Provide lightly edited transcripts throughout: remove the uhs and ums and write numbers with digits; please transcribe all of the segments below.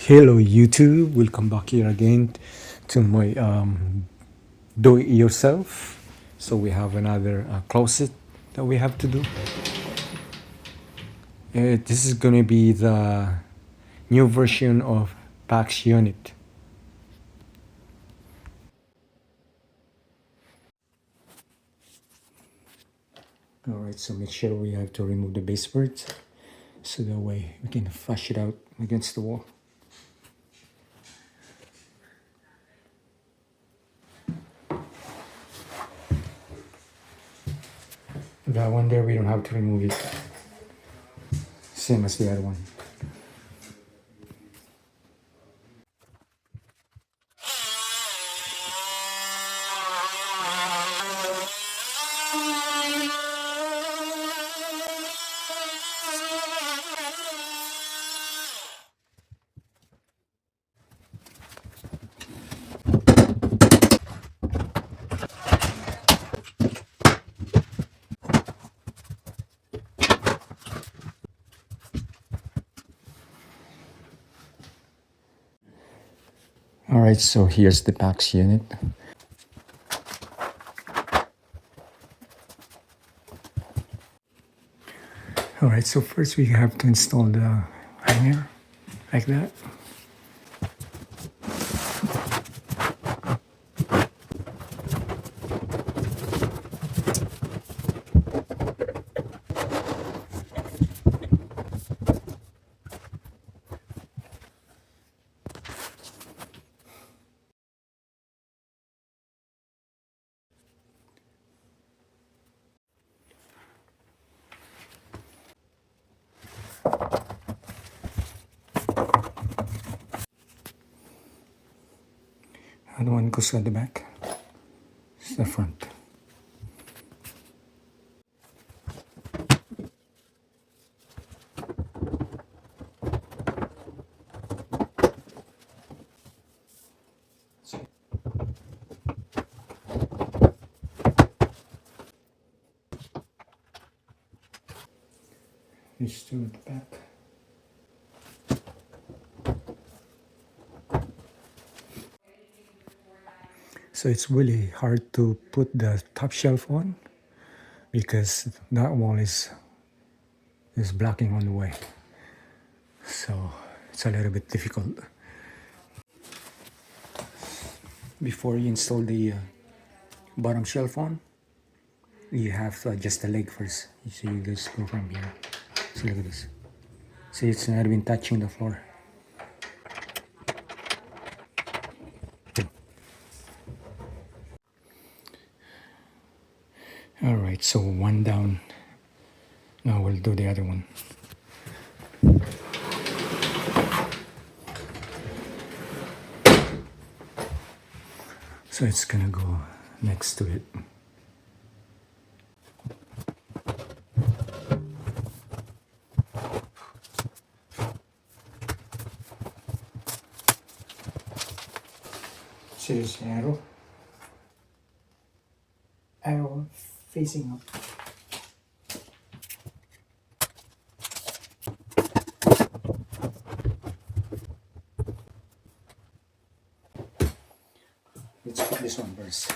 Hello YouTube, welcome back here again to my do it yourself. So we have another closet that we have to do. This is gonna be the new version of PAX unit. Alright, so make sure we have to remove the baseboards so that way we can flush it out against the wall. That one there we don't have to remove it. Same as the other one. Alright, so here's the PAX unit. Alright, so first we have to install the hanger like that. Other one goes at the back. It's the front. These two at the back. So it's really hard to put the top shelf on because that wall is blocking on the way. So it's a little bit difficult. Before you install the bottom shelf on, you have to adjust the leg first. You see, you just go from here. So look at this. See, it's not even touching the floor. Alright, so one down. Now we'll do the other one. So it's gonna go next to it. See this arrow? Arrow facing up. Let's put this one first.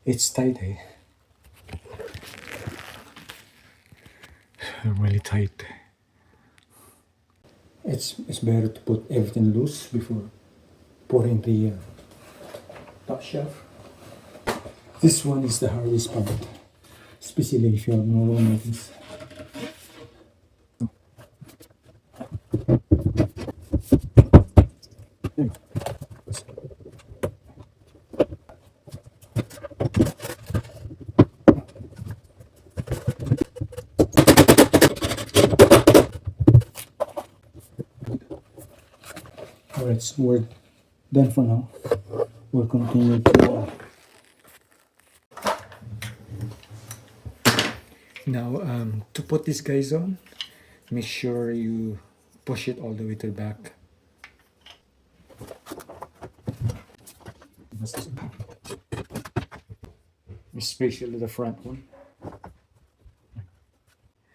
It's tight, eh? Really tight. It's better to put everything loose before putting the top shelf. This one is the hardest part, especially if you have no room like this. Alright, so we're done for now. We'll continue to now to put these guys on, Make sure you push it all the way to the back. Especially the front one.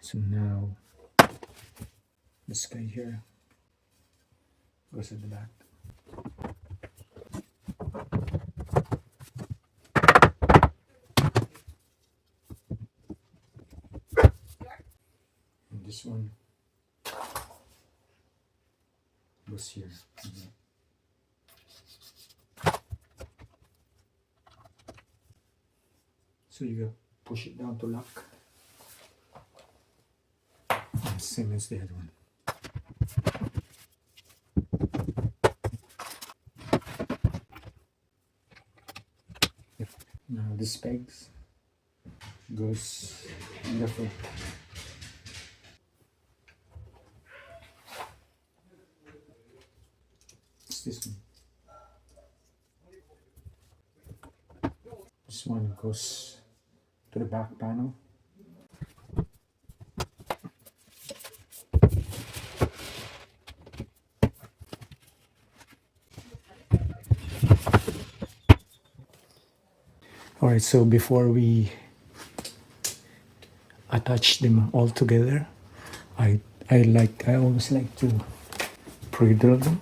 So now this guy here goes at the back. And this one goes here. So you gotta push it down to lock. Same as the other one. Yep. Now this pegs goes in the front. It's this one. This one goes to the back panel. Alright, so before we attach them all together, I always like to pre-drill them.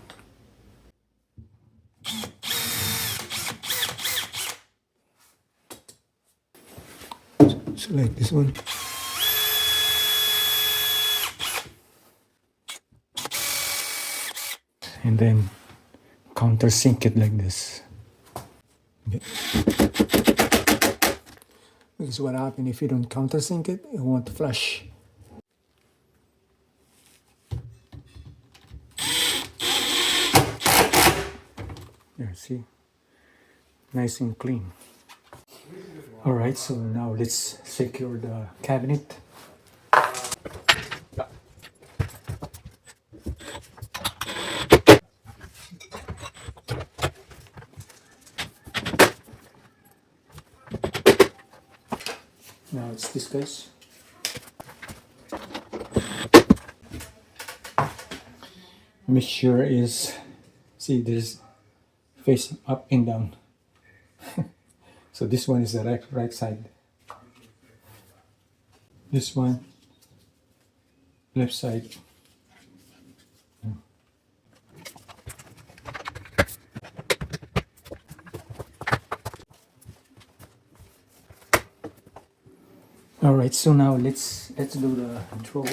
So like this one. And then countersink it like this. Okay. Because what happens if you don't countersink it, it won't flush. There, see? Nice and clean. Alright, so now let's secure the cabinet. Now it's this, guys. Make sure is, see, there's facing up and down. So this one is the right side. This one, left side. All right, so now let's do the drawer.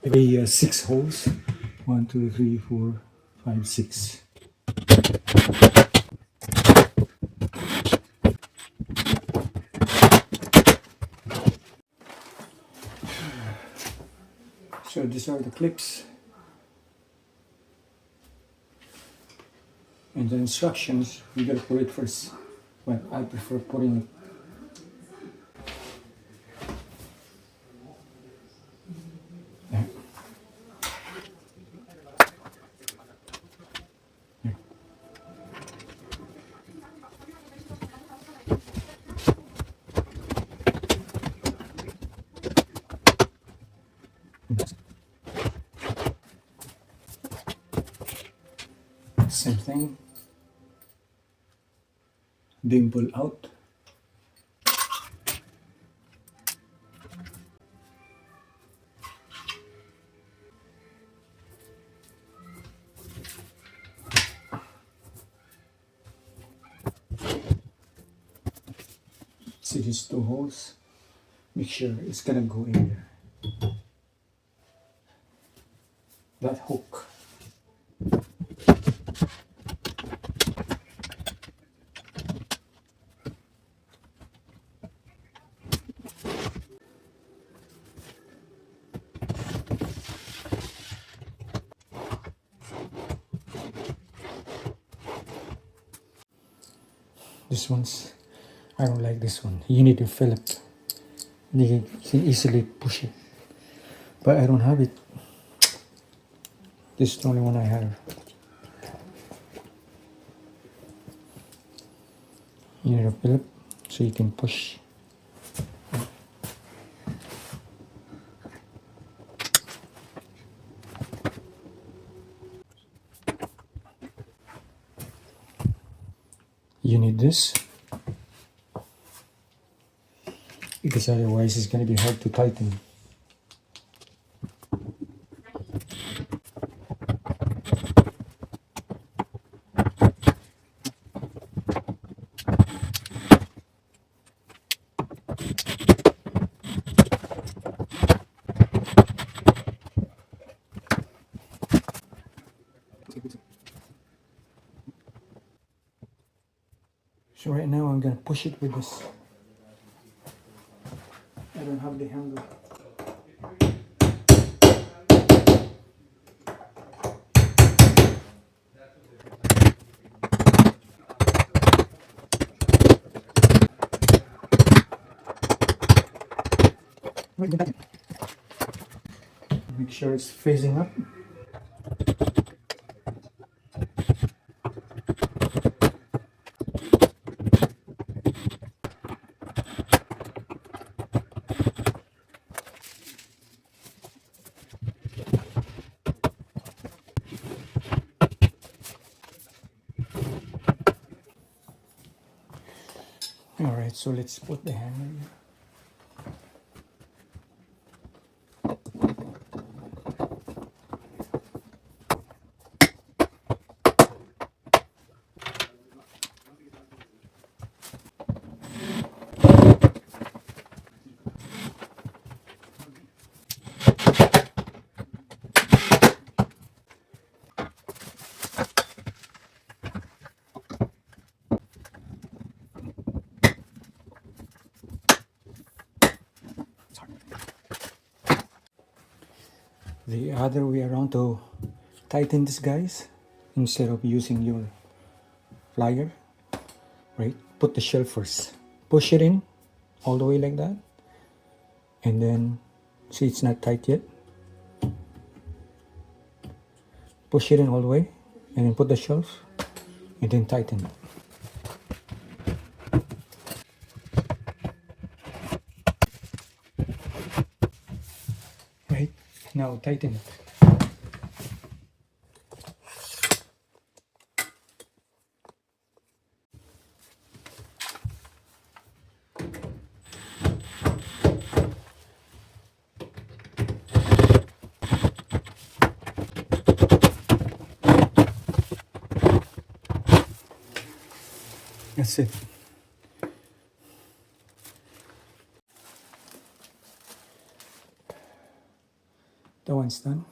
Maybe 6 holes. 1, 2, 3, 4, 5, 6. So these are the clips. And the instructions, we gotta put it first. But I prefer putting it. There. There. Same thing. Dimple out. See these 2 holes? Make sure it's gonna go in there. That hook. This one's, I don't like this one. You need to fill it You can easily push it. But I don't have it. This is the only one I have. You need a Philip so you can push. You need this because otherwise it's going to be hard to tighten. So right now I'm going to push it with this. I don't have the handle. Make sure it's facing up. Alright, so let's put the hammer here. The other way around to tighten this, guys, instead of using your plier, right? Put the shell first. Push it in all the way like that. And then, see, it's not tight yet. Push it in all the way. And then put the shelf. And then tighten it. Right? Now tighten it. That's it. That one's done.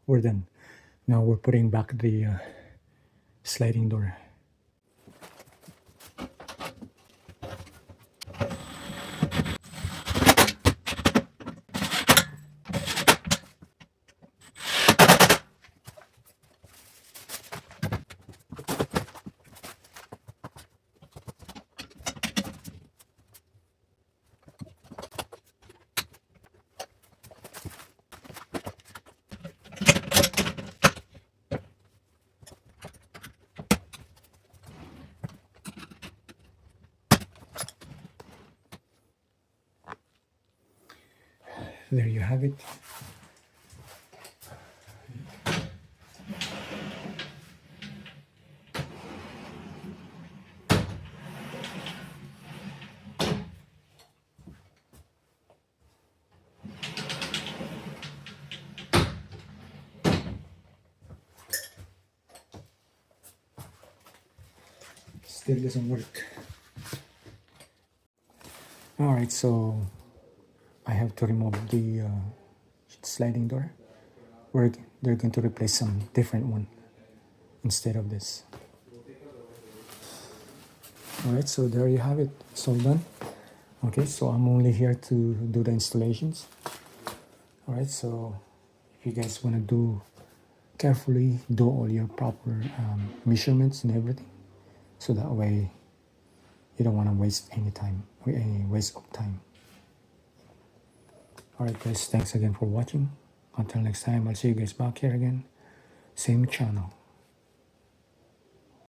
We're done. Now we're putting back the sliding door. There you have it. Still doesn't work. All right, so I have to remove the sliding door. They're going to replace some different one instead of this. All right, so there you have it. It's all done. Okay, so I'm only here to do the installations. All right, so if you guys want to do carefully, do all your proper measurements and everything, so that way you don't want to waste any time or any waste of time. All right, guys, thanks again for watching. Until next time, I'll see you guys back here again, same channel.